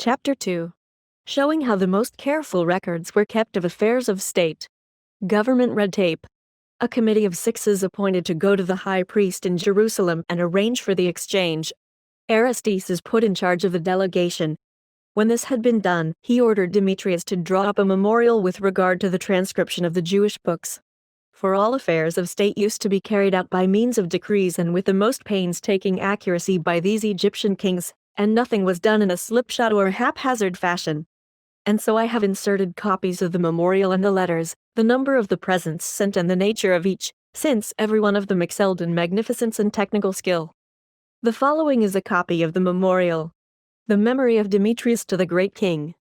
Chapter 2. Showing how the most careful records were kept of affairs of state. Government red tape. A committee of 6 is appointed to go to the high priest in Jerusalem and arrange for the exchange. Aristes is put in charge of the delegation. When this had been done, he ordered Demetrius to draw up a memorial with regard to the transcription of the Jewish books. For all affairs of state used to be carried out by means of decrees and with the most painstaking accuracy by these Egyptian kings, and nothing was done in a slipshod or haphazard fashion. And so I have inserted copies of the memorial and the letters, the number of the presents sent and the nature of each, since every one of them excelled in magnificence and technical skill. The following is a copy of the memorial. The memory of Demetrius to the great king.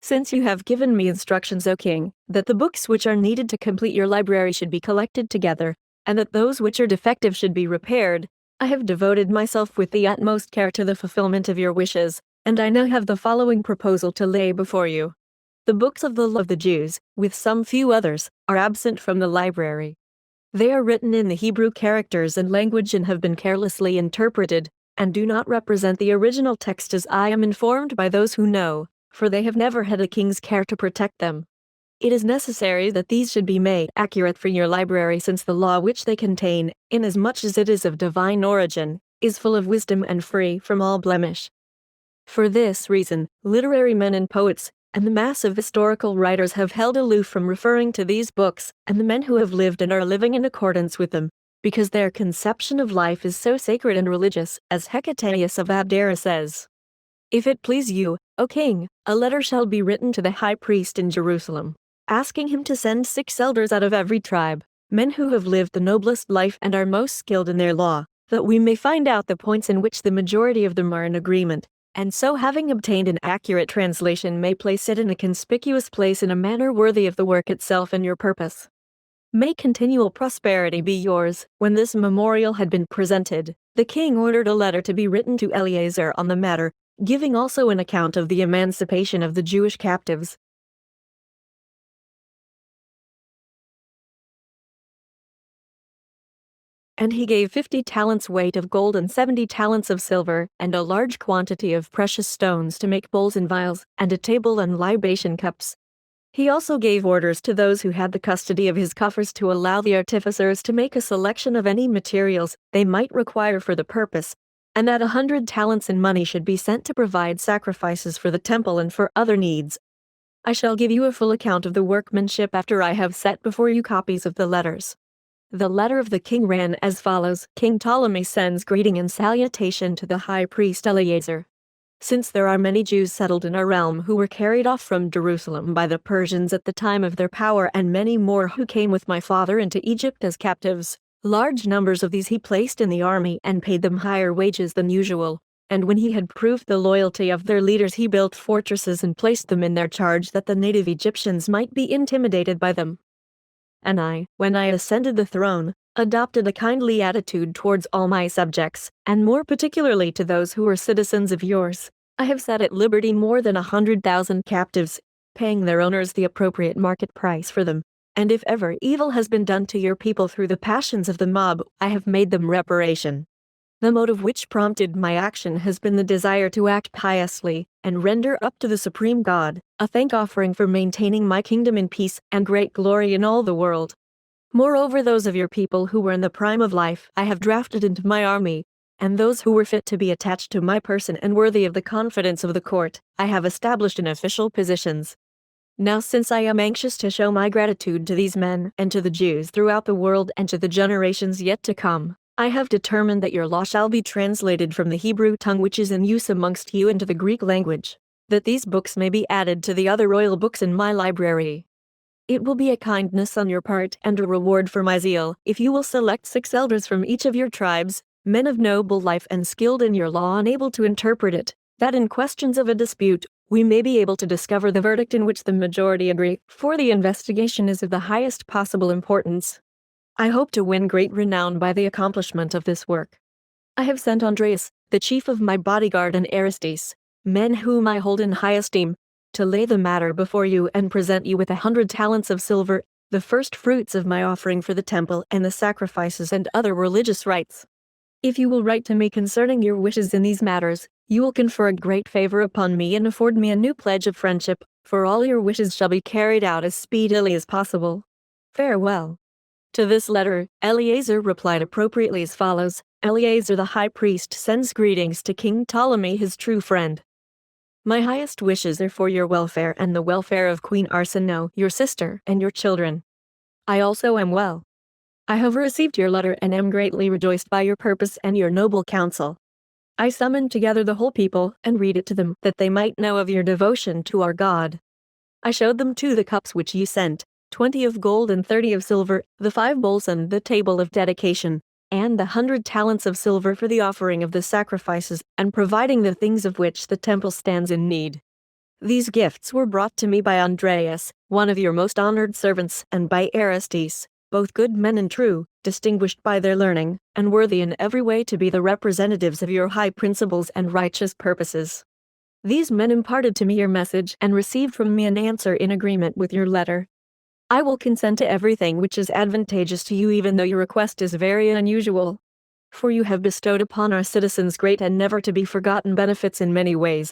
Since you have given me instructions, O king, that the books which are needed to complete your library should be collected together, and that those which are defective should be repaired, I have devoted myself with the utmost care to the fulfillment of your wishes, and I now have the following proposal to lay before you. The books of the law of the Jews, with some few others, are absent from the library. They are written in the Hebrew characters and language and have been carelessly interpreted, and do not represent the original text as I am informed by those who know, for they have never had a king's care to protect them. It is necessary that these should be made accurate for your library, since the law which they contain, inasmuch as it is of divine origin, is full of wisdom and free from all blemish. For this reason, literary men and poets, and the mass of historical writers have held aloof from referring to these books, and the men who have lived and are living in accordance with them, because their conception of life is so sacred and religious, as Hecataeus of Abdera says. If it please you, O king, a letter shall be written to the high priest in Jerusalem, asking him to send 6 elders out of every tribe, men who have lived the noblest life and are most skilled in their law, that we may find out the points in which the majority of them are in agreement, and so having obtained an accurate translation may place it in a conspicuous place in a manner worthy of the work itself and your purpose. May continual prosperity be yours. When this memorial had been presented, the king ordered a letter to be written to Eleazar on the matter, giving also an account of the emancipation of the Jewish captives. And he gave 50 talents weight of gold and 70 talents of silver, and a large quantity of precious stones to make bowls and vials, and a table and libation cups. He also gave orders to those who had the custody of his coffers to allow the artificers to make a selection of any materials they might require for the purpose, and that 100 talents in money should be sent to provide sacrifices for the temple and for other needs. I shall give you a full account of the workmanship after I have set before you copies of the letters. The letter of the king ran as follows: King Ptolemy sends greeting and salutation to the high priest Eleazar. Since there are many Jews settled in our realm who were carried off from Jerusalem by the Persians at the time of their power, and many more who came with my father into Egypt as captives, large numbers of these he placed in the army and paid them higher wages than usual, and when he had proved the loyalty of their leaders he built fortresses and placed them in their charge that the native Egyptians might be intimidated by them. And I, when I ascended the throne, adopted a kindly attitude towards all my subjects, and more particularly to those who were citizens of yours. I have set at liberty more than 100,000 captives, paying their owners the appropriate market price for them, and if ever evil has been done to your people through the passions of the mob, I have made them reparation. The motive which prompted my action has been the desire to act piously, and render up to the supreme God a thank offering for maintaining my kingdom in peace and great glory in all the world. Moreover, those of your people who were in the prime of life I have drafted into my army, and those who were fit to be attached to my person and worthy of the confidence of the court, I have established in official positions. Now, since I am anxious to show my gratitude to these men and to the Jews throughout the world and to the generations yet to come, I have determined that your law shall be translated from the Hebrew tongue which is in use amongst you into the Greek language, that these books may be added to the other royal books in my library. It will be a kindness on your part and a reward for my zeal if you will select 6 elders from each of your tribes, men of noble life and skilled in your law and able to interpret it, that in questions of a dispute we may be able to discover the verdict in which the majority agree, for the investigation is of the highest possible importance. I hope to win great renown by the accomplishment of this work. I have sent Andreas, the chief of my bodyguard, and Aristes, men whom I hold in high esteem, to lay the matter before you and present you with 100 talents of silver, the first fruits of my offering for the temple and the sacrifices and other religious rites. If you will write to me concerning your wishes in these matters, You will confer a great favor upon me and afford me a new pledge of friendship, for all your wishes shall be carried out as speedily as possible. Farewell." To this letter, Eleazar replied appropriately as follows: Eleazar the high priest sends greetings to King Ptolemy, his true friend. My highest wishes are for your welfare and the welfare of Queen Arsinoe, your sister, and your children. I also am well. I have received your letter and am greatly rejoiced by your purpose and your noble counsel. I summoned together the whole people and read it to them, that they might know of your devotion to our God. I showed them too the cups which you sent, 20 of gold and 30 of silver, the 5 bowls and the table of dedication, and the 100 talents of silver for the offering of the sacrifices and providing the things of which the temple stands in need. These gifts were brought to me by Andreas, one of your most honored servants, and by Aristes, both good men and true, distinguished by their learning, and worthy in every way to be the representatives of your high principles and righteous purposes. These men imparted to me your message and received from me an answer in agreement with your letter. I will consent to everything which is advantageous to you, even though your request is very unusual. For you have bestowed upon our citizens great and never to be forgotten benefits in many ways.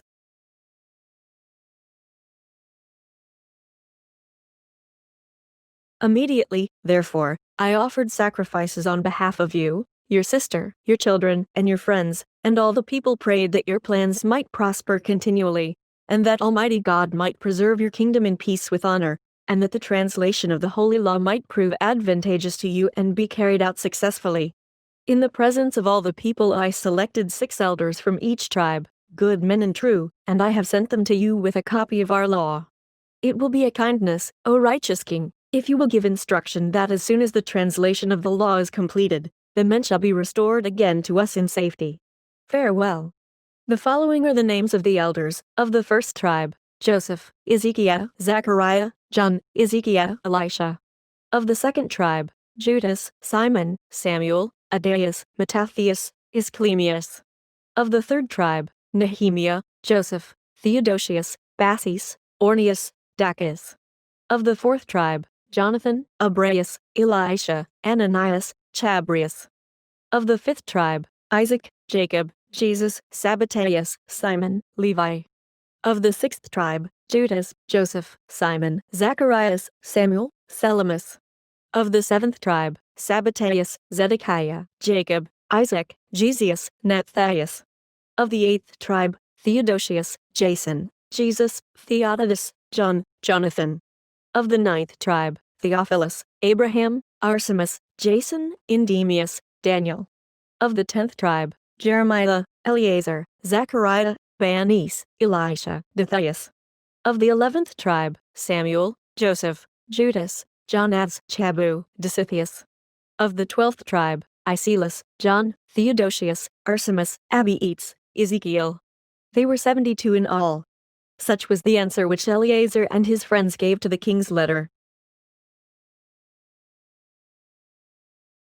Immediately, therefore, I offered sacrifices on behalf of you, your sister, your children, and your friends, and all the people prayed that your plans might prosper continually, and that Almighty God might preserve your kingdom in peace with honor, and that the translation of the Holy Law might prove advantageous to you and be carried out successfully. In the presence of all the people I selected 6 elders from each tribe, good men and true, and I have sent them to you with a copy of our law. It will be a kindness, O righteous king, if you will give instruction that as soon as the translation of the law is completed, the men shall be restored again to us in safety. Farewell. The following are the names of the elders, of the first tribe: Joseph, Ezekiah, Zechariah, John, Ezekiah, Elisha. Of the second tribe: Judas, Simon, Samuel, Adaias, Mattathias, Isclemius. Of the third tribe: Nehemiah, Joseph, Theodosius, Bassis, Ornius, Dacus. Of the fourth tribe: Jonathan, Abraius, Elisha, Ananias, Chabrias. Of the fifth tribe: Isaac, Jacob, Jesus, Sabbateus, Simon, Levi. Of the sixth tribe: Judas, Joseph, Simon, Zacharias, Samuel, Selamus. Of the seventh tribe: Sabbateus, Zedekiah, Jacob, Isaac, Jesus, Nathanias. Of the eighth tribe: Theodosius, Jason, Jesus, Theodotus, John, Jonathan. Of the ninth tribe: Theophilus, Abraham, Arsamas, Jason, Endemius, Daniel. Of the 10th tribe: Jeremiah, Eleazar, Zechariah, Banis, Elisha, Matthias. Of the 11th tribe: Samuel, Joseph, Judas, Jonaz, Chabu, Dositheus. Of the 12th tribe: Icelus, John, Theodosius, Arsamas, Abietz, Ezekiel. They were 72 in all. Such was the answer which Eleazar and his friends gave to the king's letter.